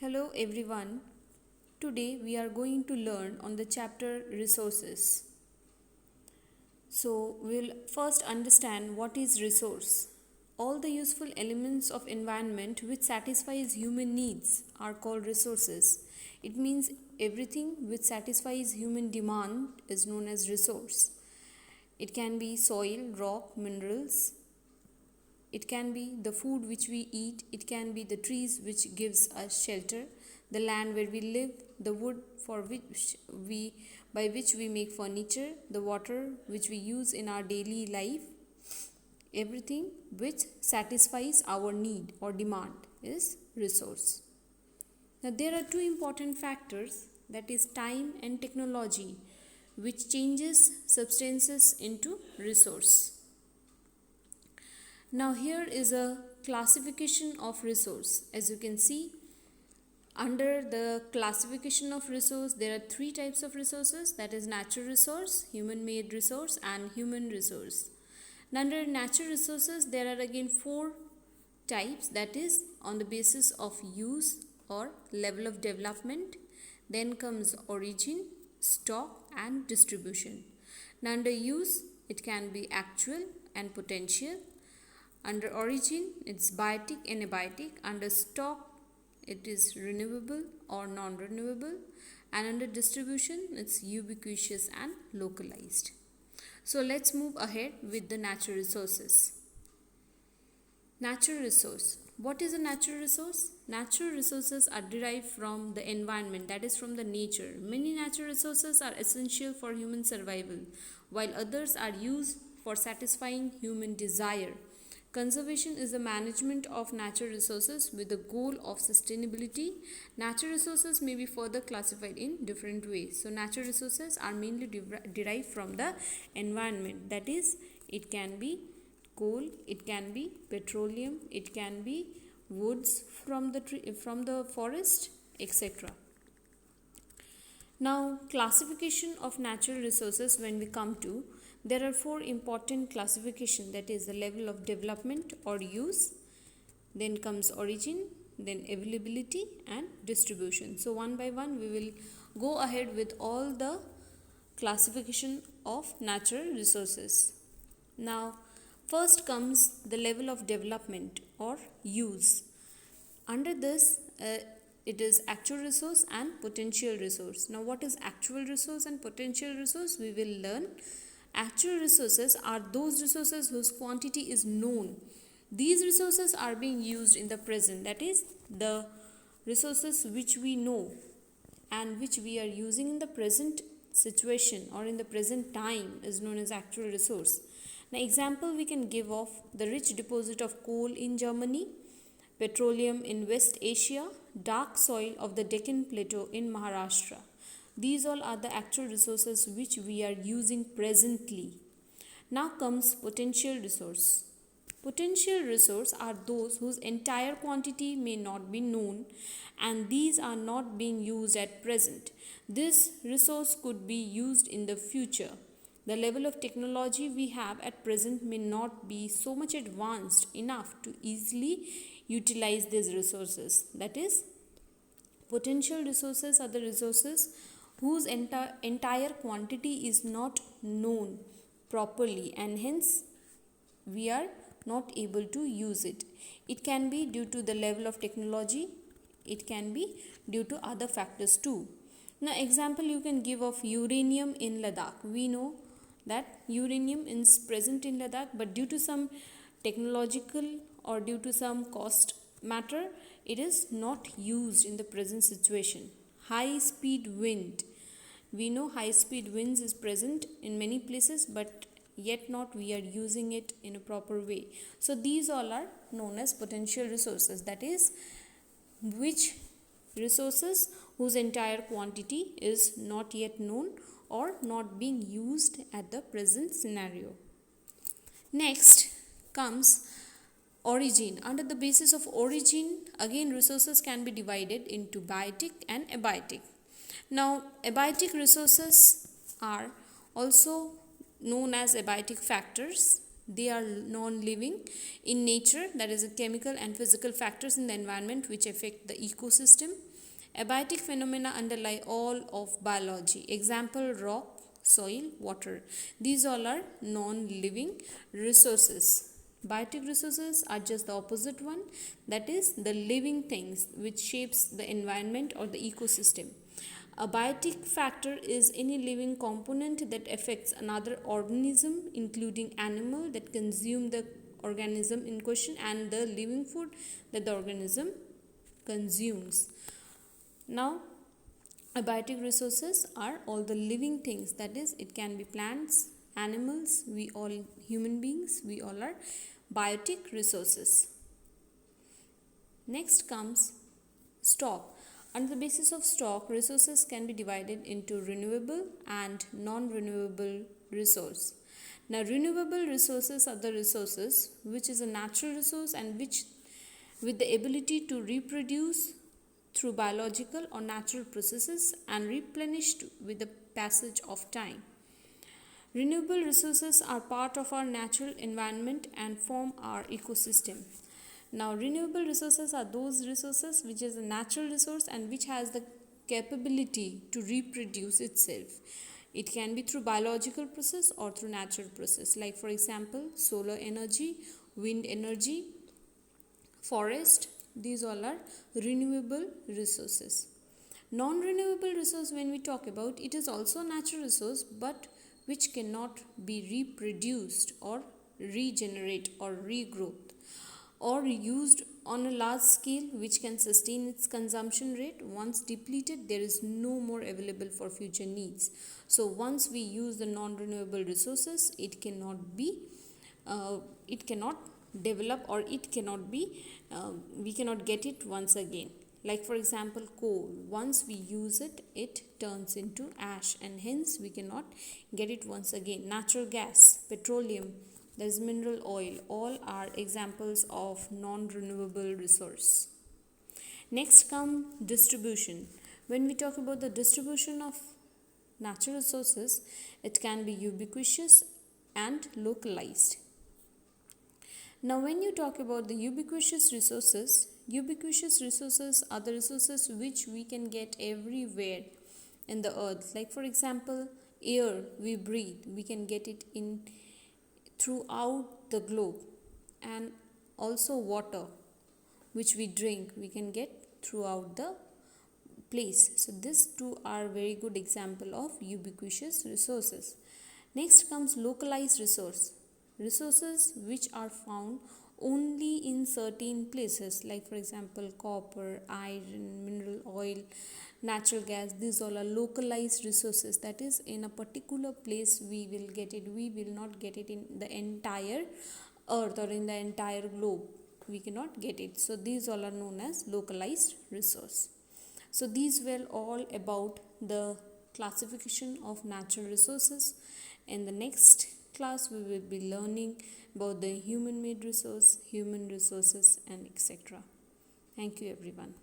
Hello everyone. Today we are going to learn on the chapter resources. So we'll first understand what is resource. All the useful elements of environment which satisfies human needs are called resources. It means everything which satisfies human demand is known as resource. It can be soil, rock, minerals. It can be the food which we eat. It can be the trees which gives us shelter, the land where we live, the wood by which we make furniture, the water which we use in our daily life. Everything which satisfies our need or demand is resource. Now there are two important factors, that is time and technology, which changes substances into resource. Now here is a classification of resource. As you can see, under the classification of resource, there are three types of resources, that is natural resource, human made resource and human resource. Now under natural resources, there are again four types, that is on the basis of use or level of development. Then comes origin, stock and distribution. Now under use, it can be actual and potential. Under origin, it's biotic and abiotic. Under stock, it is renewable or non-renewable. And under distribution, it's ubiquitous and localized. So let's move ahead with the natural resources. Natural resource. What is a natural resource? Natural resources are derived from the environment, that is from the nature. Many natural resources are essential for human survival, while others are used for satisfying human desire. Conservation is the management of natural resources with the goal of sustainability. Natural resources may be further classified in different ways. So natural resources are mainly derived from the environment. That is, it can be coal, it can be petroleum, it can be woods from the forest, etc. Now, classification of natural resources, when we come to, there are four important classifications, that is the level of development or use, then comes origin, then availability and distribution. So one by one we will go ahead with all the classification of natural resources. Now first comes the level of development or use. Under this it is actual resource and potential resource. Now what is actual resource and potential resource? We will learn. Actual resources are those resources whose quantity is known. These resources are being used in the present, that is the resources which we know and which we are using in the present situation or in the present time is known as actual resource. Now example we can give of the rich deposit of coal in Germany, petroleum in West Asia, dark soil of the Deccan Plateau in Maharashtra. These all are the actual resources which we are using presently. Now comes potential resource. Potential resource are those whose entire quantity may not be known and these are not being used at present. This resource could be used in the future. The level of technology we have at present may not be so much advanced enough to easily utilize these resources. That is, potential resources are the resources whose entire quantity is not known properly and hence we are not able to use it. It can be due to the level of technology, it can be due to other factors too. Now example you can give of uranium in Ladakh. We know that uranium is present in Ladakh, but due to some technological or due to some cost matter, it is not used in the present situation. High speed wind. We know high speed winds is present in many places, but yet not we are using it in a proper way. So these all are known as potential resources, that is which resources whose entire quantity is not yet known or not being used at the present scenario. Next comes origin. Under the basis of origin, again resources can be divided into biotic and abiotic. Now abiotic resources are also known as abiotic factors. They are non-living in nature, that is chemical and physical factors in the environment which affect the ecosystem. Abiotic phenomena underlie all of biology. Example: rock, soil, water. These all are non-living resources. Biotic resources are just the opposite one, that is the living things which shapes the environment or the ecosystem. A biotic factor is any living component that affects another organism, including animal that consume the organism in question and the living food that the organism consumes. Now, abiotic resources are all the living things, that is, it can be plants, animals, we all human beings, we all are biotic resources. Next comes stock. On the basis of stock, resources can be divided into renewable and non-renewable resource. Now, renewable resources are the resources which is a natural resource and which with the ability to reproduce through biological or natural processes and replenished with the passage of time. Renewable resources are part of our natural environment and form our ecosystem. Now, renewable resources are those resources which is a natural resource and which has the capability to reproduce itself. It can be through biological process or through natural process, like for example solar energy, wind energy, forest. These all are renewable resources. Non-renewable resource, when we talk about, it is also a natural resource but which cannot be reproduced or regenerate or regrow or used on a large scale, which can sustain its consumption rate. Once depleted, there is no more available for future needs. So once we use the non-renewable resources, it cannot develop, or it cannot be we cannot get it once again. Like for example coal, once we use it, it turns into ash and hence we cannot get it once again. Natural gas, petroleum, there is mineral oil, all are examples of non-renewable resource. Next come distribution. When we talk about the distribution of natural resources, it can be ubiquitous and localized. Now when you talk about the ubiquitous resources are the resources which we can get everywhere in the earth. Like for example air we breathe, we can get it in throughout the globe, and also water which we drink, we can get throughout the place. So these two are very good example of ubiquitous resources. Next comes localized resources which are found only in certain places, like for example copper, iron, mineral oil, natural gas. These all are localized resources, that is in a particular place we will get it, we will not get it in the entire earth or in the entire globe, we cannot get it. So these all are known as localized resource. So these were all about the classification of natural resources. In the next class we will be learning about the human made resource, human resources, and etc. Thank you everyone.